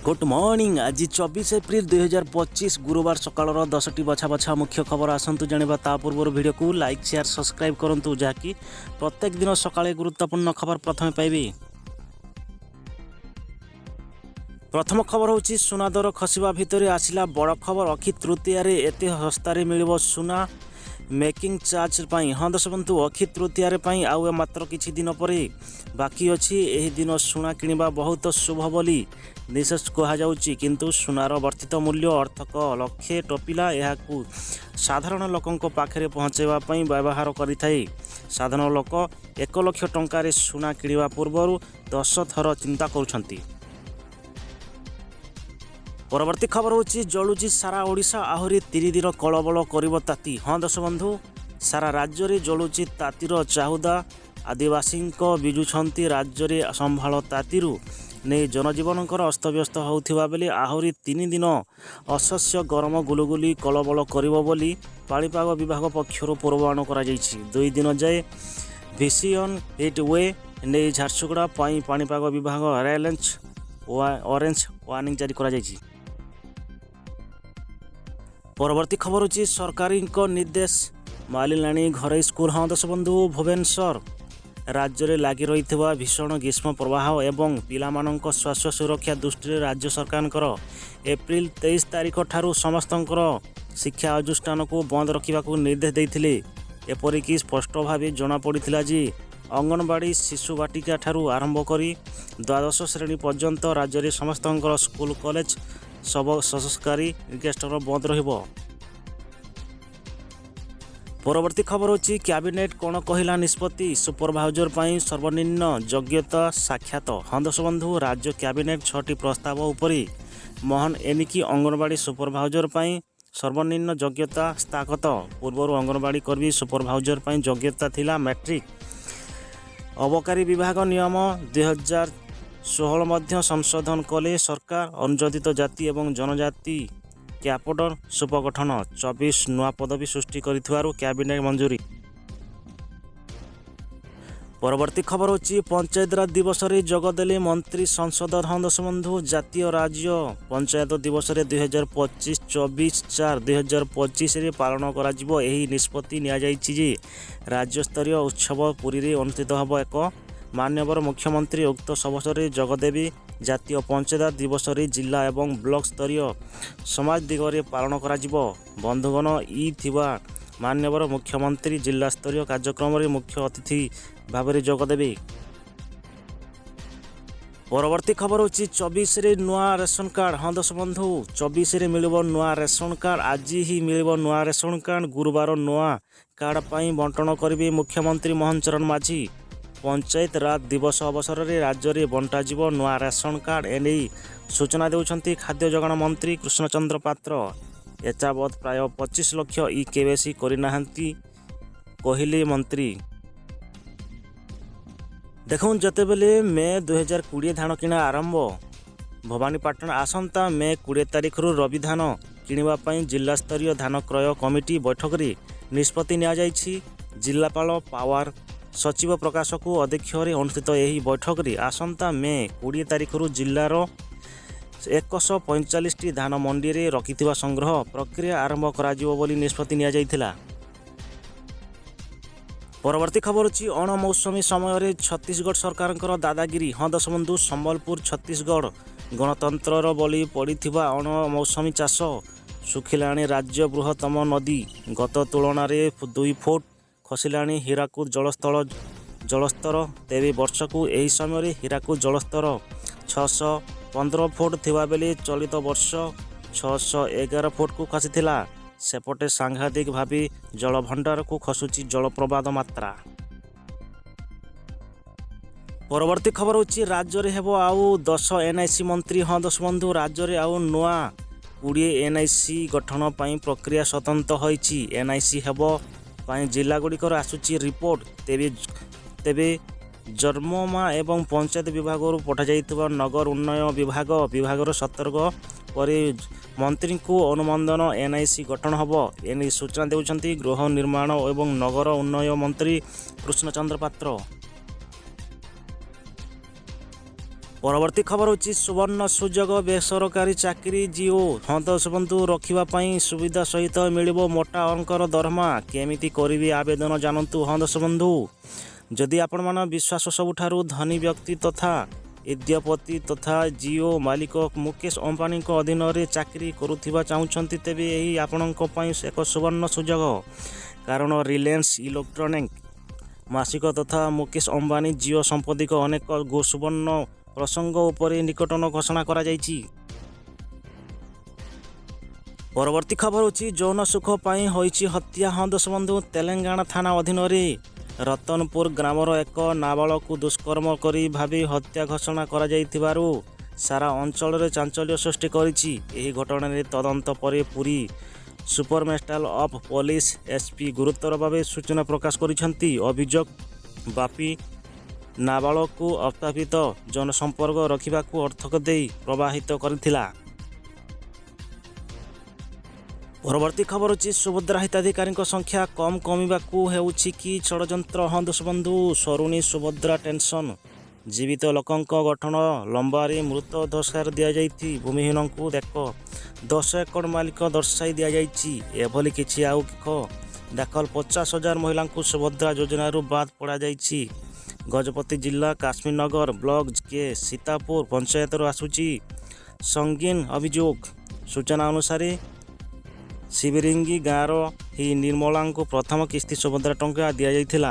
Good morning. आज 24 April 2025 गुरुवार सकाळ 10टी बछा बछा मुख्य खबर आसतु जाना। ता पूर्व वीडियो को लाइक शेयर सब्सक्राइब करूँ जहाँकि प्रत्येक दिन सकाळे गुरुत्वपूर्ण खबर प्रथम पाइबे। प्रथम खबर होची सुना दर खसिबा भितर आसिला बड़ खबर। अक्षी तृतीय एत हस्तारे मिलिबो सुना मेकिंग चार्ज पाई। हाँ दर्शक बंधु, अक्षी तृतीय आउ मात्र किछि दिन पर बाकी अछि। एही दिन सुना किनिबा बहुत शुभ बोली निशेष कहुच्छी, किंतु सुनार वर्धित मूल्य अर्थक लक्षे टपिला यहाकू साधारण लोकंक पाखरे पहुँचाइबा पई व्यवहार करिथाए। साधारण लोक 1 लाख टंकार सुना किनिबा पूर्व 10 थर चिंता करुछंती। परवर्ती खबर होची जलुची सारा ओडिशा आहरी 3 दिन कलबल करिब ताती। हाँ दर्शक बंधु, सारा राज्य रे जलुची तातीर चाहुदा। आदिवासी विजुछंती राज्य रे संभाल तातीरु नहीं जनजीवन अस्तव्यस्त होउथिबा बेले आहरी 3 दिन असह्य गरम गुलुगुली कलबल करिब बोली पाणीपाग विभाग पक्षरु पूर्वानुमान करा जायछि। 2 दिन जाए भीषण हिट वे नहीं झारसुगुड़ा पाणीपाग विभाग ऑरेंज वार्निंग जारी करा जायछि। परवर्ती खबर होची सरकारी निर्देश मालिलाणी घरे स्कूल। हाँ दर्शक बंधु, भुवनेश्वर राज्य में लगी रही भीषण ग्रीष्म प्रवाह एवं पिलामानंक स्वास्थ्य सुरक्षा दृष्टि राज्य सरकार एप्रिल 23 तारिख ठारू समस्त शिक्षा अनुष्ठान को बंद रखा निर्देश देते। एपरिक स्पष्ट भाव जना पड़ा जे अंगनवाड़ी शिशु बाटिका ठारू आरंभ कर द्वादश श्रेणी पर्यंत राज्य में समस्त स्कूल कॉलेज सब सरकारी रिक्वेस्टर बंद रहिबो। परवर्ती खबर होची कैबिनेट कौन कहला निष्पत्ति सुपरभाइजर पर सर्वनिम्न योग्यता साक्षात। हाँ दर्शक बंधु, राज्य कैबिनेट 6टी प्रस्ताव उपरि महन एनिकी अंगनवाड़ी सुपरभाइजर पर सर्वनिम्न योग्यता स्थागत। पूर्व अंगनवाड़ी कर्मी सुपरभाइजर पर योग्यता थिला मैट्रिक। अबकारी विभाग नियम 2016 मध्य संशोधन कले सरकार। अनुसूचित जाति एवं जनजाति कैपोडर सुपगठन 24 नुआ पदवी सृष्टि करिथिबारु कैबिनेट मंजूरी। परवर्ती खबर होची पंचायत राज दिवस रे जगदेले मंत्री संसद। हाँ दर्शक बंधु, जातीय राज्य पंचायत दिवस रे 2025 24/4/2025 रे पालन करा जिवो। एही निष्पत्ति निया जायछि जे राज्य स्तरीय उत्सव पुरी रे अनुष्ठित हबो। एक मान्यवर मुख्यमंत्री उक्त अवसर जगदेवी जातीय पंचायत दिवस रे जिला एवं ब्लॉक स्तरीय समाज दिगरे पालन करा जिवो। बंधुगण थिबा मान्यवर मुख्यमंत्री जिला स्तरीय कार्यक्रम रे मुख्य अतिथि भाव में जोगदेवे। परवर्ती खबर होची 24 रे नुआ रेशन कार्ड। हाँ दर्शक बंधु, 24 रे मिलिबो नुआ रेशन कार्ड। आज ही मिलिबो नुआ रेशन कार्ड। गुरुवार नुआ कार्ड पाई बंटन करिवे मुख्यमंत्री मोहन चरण माझी। पंचायत राज दिवस अवसर में राज्य में बंटा जीव नुआ रेशन कार्ड। एने सूचना देउछंती खाद्य जोगाण मंत्री कृष्ण पात्र। एतावत प्राय 25 लाख ई केवाईसी करिनाहांती कहले मंत्री। देखुन जतेबेले मे 2020 धान किणा आरंभ भवानीपाटन आसंता मे 20 तारिख रवि धान किणवा पई जिला स्तरीय धान क्रय कमिटी बैठक रे निष्पत्ति निया जायछि। जिलापाल पावर सचिव प्रकाश को अध्यक्ष अनुष्ठित यही बैठक रे आसंता मे 20 तारिख जिलार 145टी धान मंडी रे रखिथिबा संग्रह प्रक्रिया आरंभ करा जिवो बोली निष्पत्ति निया जायथिला। परवर्ती खबर होची अणमौसमी समय रे छत्तीसगढ़ सरकार दादागिरी। हाँ दर्शक बंधु, संबलपुर छत्तीसगढ़ गणतंत्र बोली पड़िथिबा अणमौसमी चाष सुखिलाणी। राज्य बृहत्तम नदी गत तुलन में 2 फुट खसिलाणी हीराकुद जलस्तर। तेबे वर्ष को यही समय हीराकुद जलस्तर 615 फुट थिबा बेले चलित वर्ष 611 फुट को खसीथिला। सेपटे सांघातिक भावी जलभंडार को खसुची जलप्रवाद मात्रा। परवर्ती खबर होची राज्य रे हेबो आउ 10 एनआईसी मंत्री। हाँ दर्शक बंधु, राज्य रे आउ नुआ 20 एनआईसी गठन पई प्रक्रिया स्वतंत्र होईची। एनआईसी हेबो पई जिला गुड़िकर आसुची रिपोर्ट। तेबे जर्ममा एवं पंचायत विभाग पठा जाइथिबा नगर उन्नयन विभाग सतर्क पर मंत्री को अनुमोदन एनआईसी गठन हबो। एने सूचना देउछंती गृह निर्माण एवं नगर उन्नयन मंत्री कृष्ण पात्र। ପରବର୍ତ୍ତୀ ଖବର ହେଉଛି ସୁବର୍ଣ୍ଣ ସୁଯୋଗ ବେସରକାରୀ ଚାକିରି ଜିଓ ହନ୍ତସବନ୍ଧୁ ରଖିବା ପାଇଁ ସୁବିଧା ସହିତ ମିଳିବ ମୋଟା ଅଙ୍କର ଦରମା। କେମିତି କରିବେ ଆବେଦନ ଜାଣନ୍ତୁ ହନ୍ତସବନ୍ଧୁ। ଯଦି ଆପଣମାନେ ବିଶ୍ୱାସ ସବୁଠାରୁ ଧନୀ ବ୍ୟକ୍ତି ତଥା ଉଦ୍ୟୋଗପତି ତଥା ଜିଓ ମାଲିକ ମୁକେଶ ଅମ୍ବାନୀଙ୍କ ଅଧୀନରେ ଚାକିରି କରୁଥିବା ଚାହୁଁଛନ୍ତି ତେବେ ଏହି ଆପଣଙ୍କ ପାଇଁ ଏକ ସୁବର୍ଣ୍ଣ ସୁଯୋଗ। କାରଣ ରିଲାଏନ୍ସ ଇଲେକ୍ଟ୍ରୋନିକ୍ସ ମାସିକ ତଥା ମୁକେଶ ଅମ୍ବାନୀ ଜିଓ ସମ୍ପତ୍ତିକ ଅନେକ ସୁବର୍ଣ୍ଣ ପ୍ରସଙ୍ଗ ଉପରେ ନିକଟନ ଘୋଷଣା କରାଯାଇଛି। ପରବର୍ତ୍ତୀ ଖବର ହେଉଛି ଯୌନ ସୁଖ ପାଇଁ ହୋଇଛି ହତ୍ୟା ହନ୍ତସବନ୍ଧୁ। ତେଲେଙ୍ଗାନା ଥାନା ଅଧୀନରେ ରତନପୁର ଗ୍ରାମର ଏକ ନାବାଳକୁ ଦୁଷ୍କର୍ମ କରି ଭାବି ହତ୍ୟା ଘୋଷଣା କରାଯାଇଥିବାରୁ ସାରା ଅଞ୍ଚଳରେ ଚାଞ୍ଚଲ୍ୟ ସୃଷ୍ଟି କରିଛି। ଏହି ଘଟଣାରେ ତଦନ୍ତ ପରେ ପୁରୀ ସୁପରମାର୍ଶାଲ ଅଫ୍ ପୋଲିସ ଏସ୍ପି ଗୁରୁତର ଭାବେ ସୂଚନା ପ୍ରକାଶ କରିଛନ୍ତି। ଅଭିଯୋଗ ବାପି ନାବାଳକୁ ଅସ୍ଥାପିତ ଜନସମ୍ପର୍କ ରଖିବାକୁ ଅର୍ଥ ଦେଇ ପ୍ରଭାବିତ କରିଥିଲା। ପରବର୍ତ୍ତୀ ଖବର ହେଉଛି ସୁଭଦ୍ରା ହିତାଧିକାରୀଙ୍କ ସଂଖ୍ୟା କମିବାକୁ ହେଉଛି କି ଷଡ଼ଯନ୍ତ୍ର ହନ୍ତସବନ୍ଧୁ। ସରୁନି ସୁଭଦ୍ରା ଟେନସନ୍। ଜୀବିତ ଲୋକଙ୍କ ଗଠନ ଲମ୍ବାରେ ମୃତ ଦଶାରେ ଦିଆଯାଇଛି। ଭୂମିହୀନଙ୍କୁ 10 ଏକର ମାଲିକ ଦର୍ଶାଇ ଦିଆଯାଇଛି। ଏଭଳି କିଛି ଆଉ ଦାଖଲ 50,000 ମହିଳାଙ୍କୁ ସୁଭଦ୍ରା ଯୋଜନାରୁ ବାଦ୍ ପଡ଼ାଯାଇଛି। ଗଜପତି ଜିଲ୍ଲା କାଶ୍ମୀରନଗର ବ୍ଲକ କେ ସୀତାପୁର ପଞ୍ଚାୟତରୁ ଆସୁଛି ସଙ୍ଗୀନ ଅଭିଯୋଗ। ସୂଚନା ଅନୁସାରେ ଶିବରିଙ୍ଗି ଗାଁର ହିଁ ନିର୍ମଳାଙ୍କୁ ପ୍ରଥମ କିସ୍ତି ସୁଭଦ୍ରା ଟଙ୍କା ଦିଆଯାଇଥିଲା।